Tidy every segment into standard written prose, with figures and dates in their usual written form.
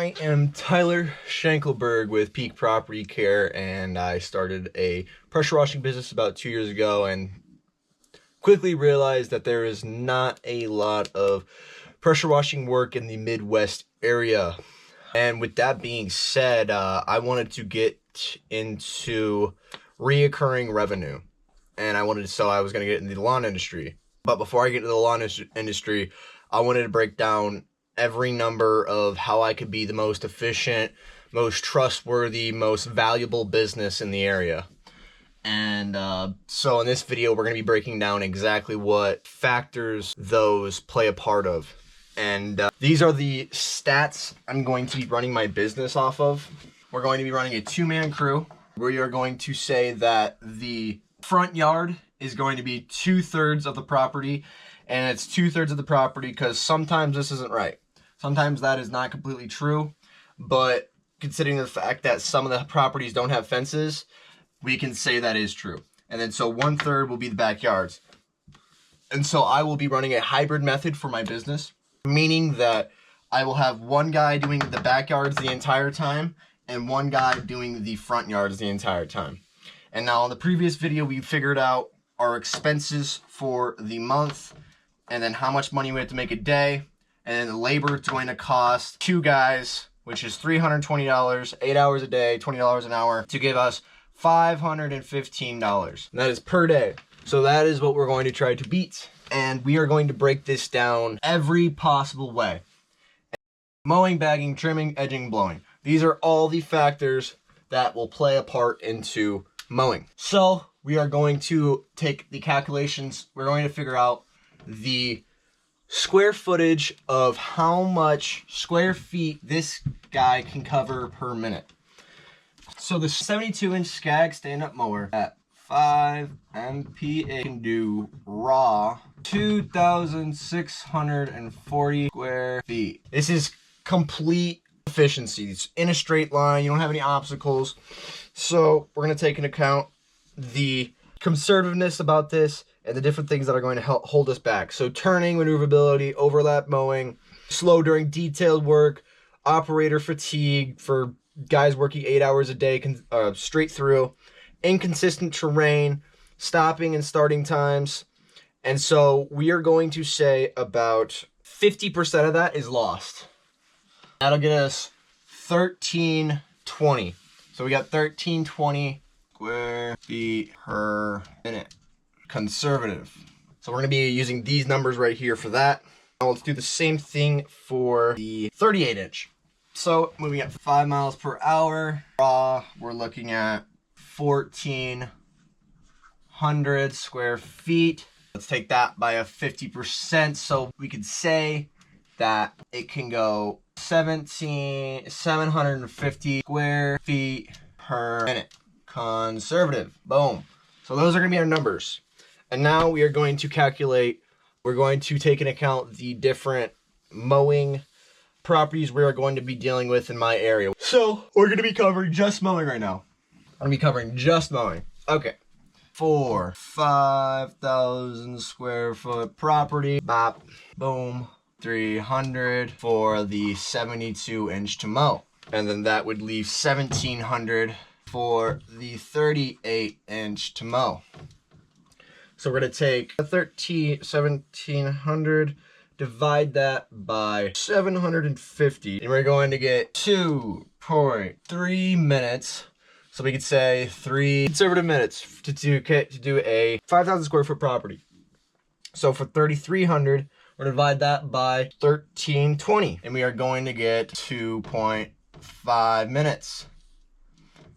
I am Tyler Schenkelberg with Peak Property Care, and I started a pressure washing business about 2 years ago and quickly realized that there is not a lot of pressure washing work in the Midwest area. And with that being said, I wanted to get into reoccurring revenue, and I was going to get into the lawn industry. But before I get into the lawn industry, I wanted to break down every number of how I could be the most efficient, most trustworthy, most valuable business in the area. And so in this video, we're going to be breaking down exactly what factors those play a part of. And these are the stats I'm going to be running my business off of. We're going to be running a two-man crew. We are going to say that the front yard is going to be 2/3 of the property, and it's 2/3 of the property because sometimes this isn't right. Sometimes that is not completely true, but considering the fact that some of the properties don't have fences, we can say that is true. And then so 1/3 will be the backyards. And so I will be running a hybrid method for my business, meaning that I will have one guy doing the backyards the entire time and one guy doing the front yards the entire time. And now in the previous video, we figured out our expenses for the month and then how much money we have to make a day. And then the labor is going to cost two guys, which is $320, 8 hours a day, $20 an hour, to give us $515. And that is per day. So that is what we're going to try to beat. And we are going to break this down every possible way. Mowing, bagging, trimming, edging, blowing. These are all the factors that will play a part into mowing. So we are going to take the calculations. We're going to figure out the square footage of how much square feet this guy can cover per minute. So the 72-inch Skag stand-up mower at 5 MPA can do raw 2,640 square feet. This is complete efficiency. It's in a straight line. You don't have any obstacles. So we're going to take into account the conservativeness about this and the different things that are going to help hold us back. So turning, maneuverability, overlap mowing, slow during detailed work, operator fatigue for guys working 8 hours a day straight through, inconsistent terrain, stopping and starting times. And so we are going to say about 50% of that is lost. That'll get us 1320. So we got 1320 square feet per minute. Conservative. So we're going to be using these numbers right here for that. Now let's do the same thing for the 38-inch. So moving at 5 miles per hour, raw, we're looking at 1,400 square feet. Let's take that by a 50%. So we could say that it can go 750 square feet per minute. Conservative. Boom. So those are going to be our numbers. And now we are going to calculate, we're going to take into account the different mowing properties we are going to be dealing with in my area. So we're going to be covering just mowing right now. I'm going to be covering just mowing. Okay. For 5,000 square foot property, bop, boom, 300 for the 72-inch to mow. And then that would leave 1,700 for the 38-inch to mow. So we're going to take 1,700, divide that by 750, and we're going to get 2.3 minutes. So we could say 3 conservative minutes to do a 5,000 square foot property. So for 3,300, we're going to divide that by 1320, and we are going to get 2.5 minutes.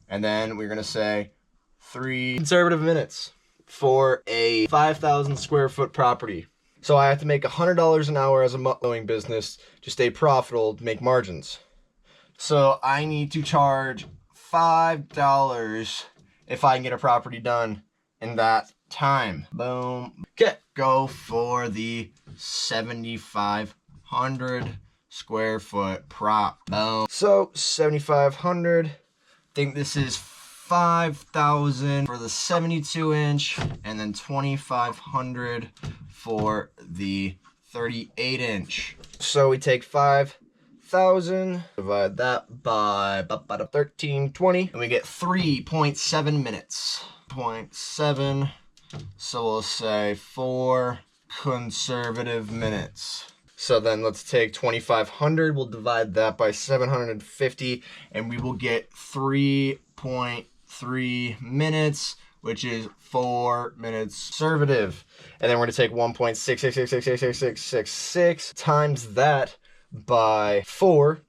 And then we're going to say 3 conservative minutes for a 5,000 square foot property. So I have to make $100 an hour as a mowing business to stay profitable, to make margins. So I need to charge $5 if I can get a property done in that time. Boom. Okay, go for the 7,500 square foot prop. Boom. So 7,500. I think this is 5,000 for the 72-inch, and then 2,500 for the 38-inch. So we take 5,000 10,000. Divide that by 1320, and we get 3.7 minutes. 0.7. So we'll say 4 conservative minutes. So then let's take 2,500. We'll divide that by 750, and we will get 3.3 minutes, which is 4 minutes conservative. And then we're gonna take 1.66666666 times that by 4.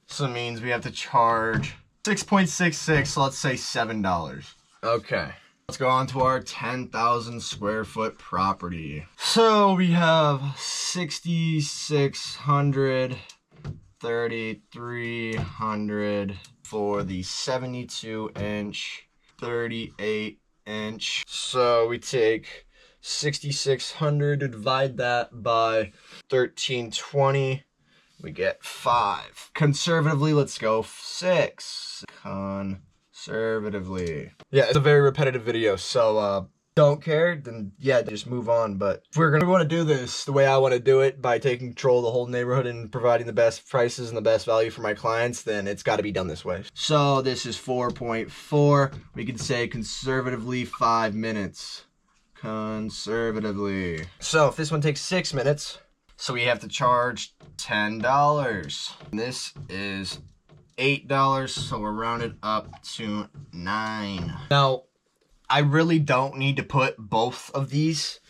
So it means we have to charge 6.66, so let's say $7. Okay, let's go on to our 10,000 square foot property. So we have 6,600, 3,300 for the 72-inch, 38-inch. So we take 6,600 to divide that by 1320. We get 5. Conservatively, let's go 6. Conservatively. Yeah, it's a very repetitive video, so don't care, then yeah, just move on. But if we want to do this the way I want to do it, by taking control of the whole neighborhood and providing the best prices and the best value for my clients, then it's got to be done this way. So this is 4.4. We can say conservatively 5 minutes. Conservatively. So if this one takes 6 minutes, so we have to charge $10. This is $8, so we're rounded up to 9. Now, I really don't need to put both of these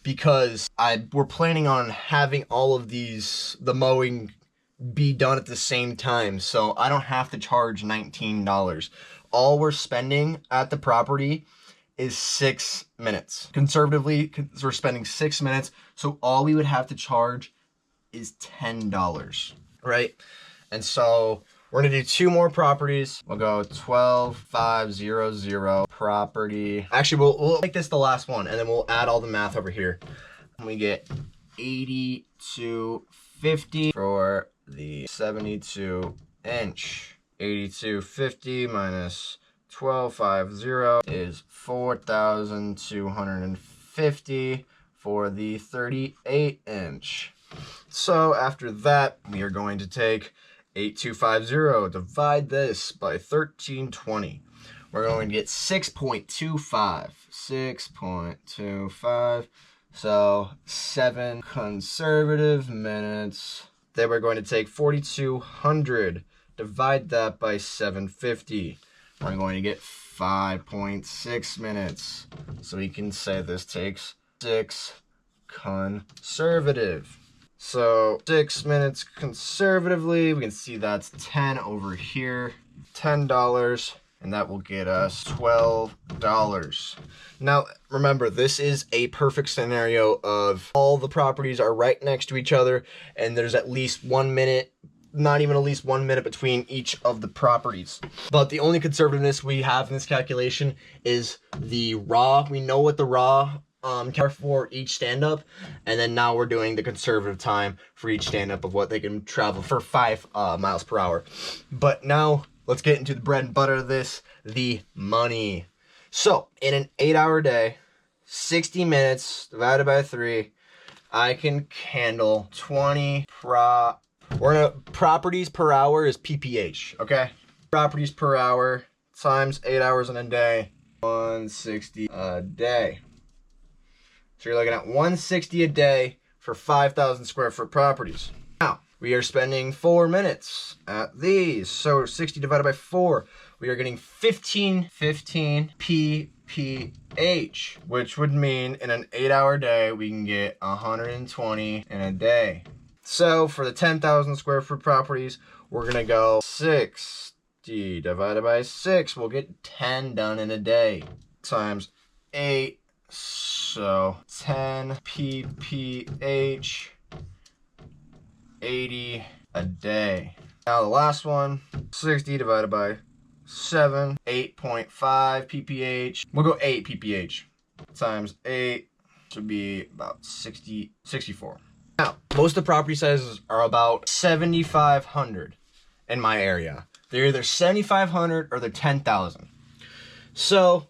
because we're planning on having all of these, the mowing, be done at the same time, so I don't have to charge $19. All we're spending at the property is 6 minutes. Conservatively, we're spending 6 minutes, so all we would have to charge is $10, right? And so we're gonna do 2 more properties. We'll go 12,500 property. Actually, we'll make this the last one, and then we'll add all the math over here. And we get 8,250 for the 72-inch. 8,250 minus 12,500 is 4,250 for the 38-inch. So after that, we are going to take 8,250, divide this by 1320. We're going to get 6.25. 6.25. So 7 conservative minutes. Then we're going to take 4,200, divide that by 750. We're going to get 5.6 minutes. So we can say this takes 6 conservative. So 6 minutes conservatively, we can see that's 10 over here. $10, and that will get us $12. Now, remember, this is a perfect scenario of all the properties are right next to each other, and there's at least 1 minute, not even at least 1 minute between each of the properties. But the only conservativeness we have in this calculation is the raw. We know what the raw for each stand-up, and then now we're doing the conservative time for each stand-up of what they can travel for 5 miles per hour. But now let's get into the bread and butter of this, the money. So in an 8-hour day, 60 minutes divided by 3, I can handle 20 properties per hour is PPH, okay? Properties per hour times 8 hours in a day, 160 a day. So you're looking at 160 a day for 5,000 square foot properties. Now, we are spending 4 minutes at these. So 60 divided by 4, we are getting 15 PPH, which would mean in an 8-hour day, we can get 120 in a day. So for the 10,000 square foot properties, we're gonna go 60 divided by 6, we'll get 10 done in a day, times 8. So 10 PPH, 80 a day. Now the last one, 60 divided by 7, 8.5 PPH. We'll go 8 PPH times 8, should be about 64. Now, most of the property sizes are about 7,500 in my area. They're either 7,500 or they're 10,000. So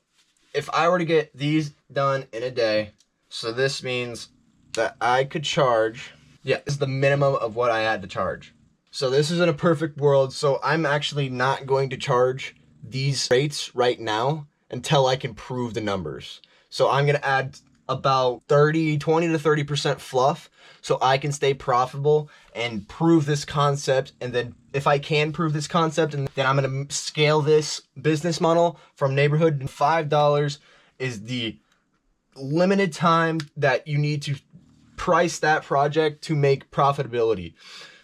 if I were to get these done in a day, so this means that I could charge, yeah, this is the minimum of what I had to charge. So this isn't a perfect world, so I'm actually not going to charge these rates right now until I can prove the numbers. So I'm gonna add about 20 to 30% fluff so I can stay profitable and prove this concept. And then if I can prove this concept, and then I'm gonna scale this business model from neighborhood. $5 is the limited time that you need to price that project to make profitability.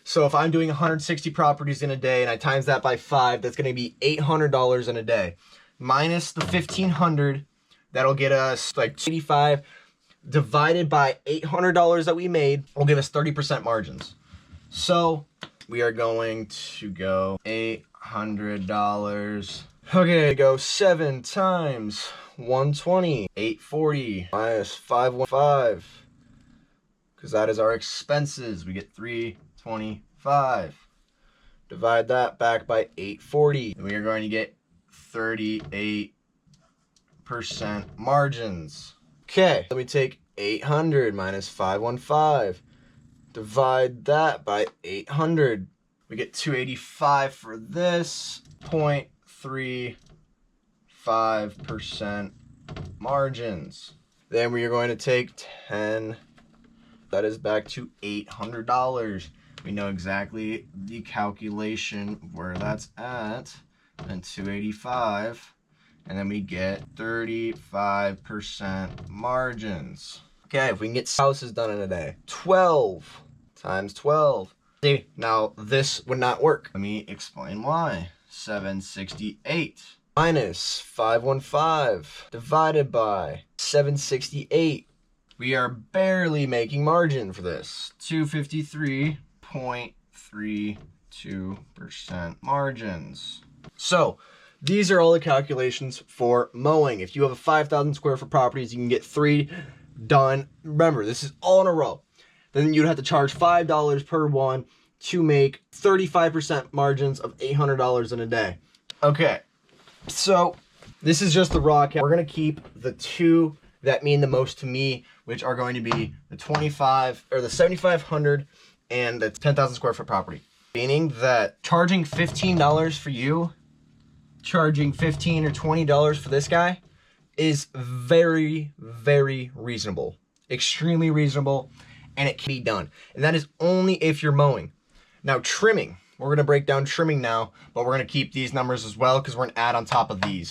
So if I'm doing 160 properties in a day and I times that by 5, that's gonna be $800 in a day. Minus the 1,500, that'll get us like 85, divided by $800 that we made will give us 30% margins. So we are going to go $800. Okay, go 7 times 120, 840 minus 515, because that is our expenses. We get 325. Divide that back by 840, and we are going to get 38% margins. Okay, let me take 800 minus 515. Divide that by 800. We get 285 for this. 0.35% margins. Then we are going to take 10. That is back to $800. We know exactly the calculation of where that's at. And 285. And then we get 35% margins. Okay, if we can get houses done in a day. 12 times 12. See, now this would not work. Let me explain why. 768 minus 515 divided by 768. We are barely making margin for this. 253.32% margins. So these are all the calculations for mowing. If you have a 5,000 square foot properties, you can get 3 done. Remember, this is all in a row. Then you'd have to charge $5 per one to make 35% margins of $800 in a day. Okay, so this is just the raw count. We're gonna keep the 2 that mean the most to me, which are going to be the 25 or the 7,500 and the 10,000 square foot property. Meaning that charging $15 for you, charging $15 or $20 for this guy is very, very reasonable. Extremely reasonable, and it can be done. And that is only if you're mowing. Now trimming, we're gonna break down trimming now, but we're gonna keep these numbers as well because we're gonna add on top of these.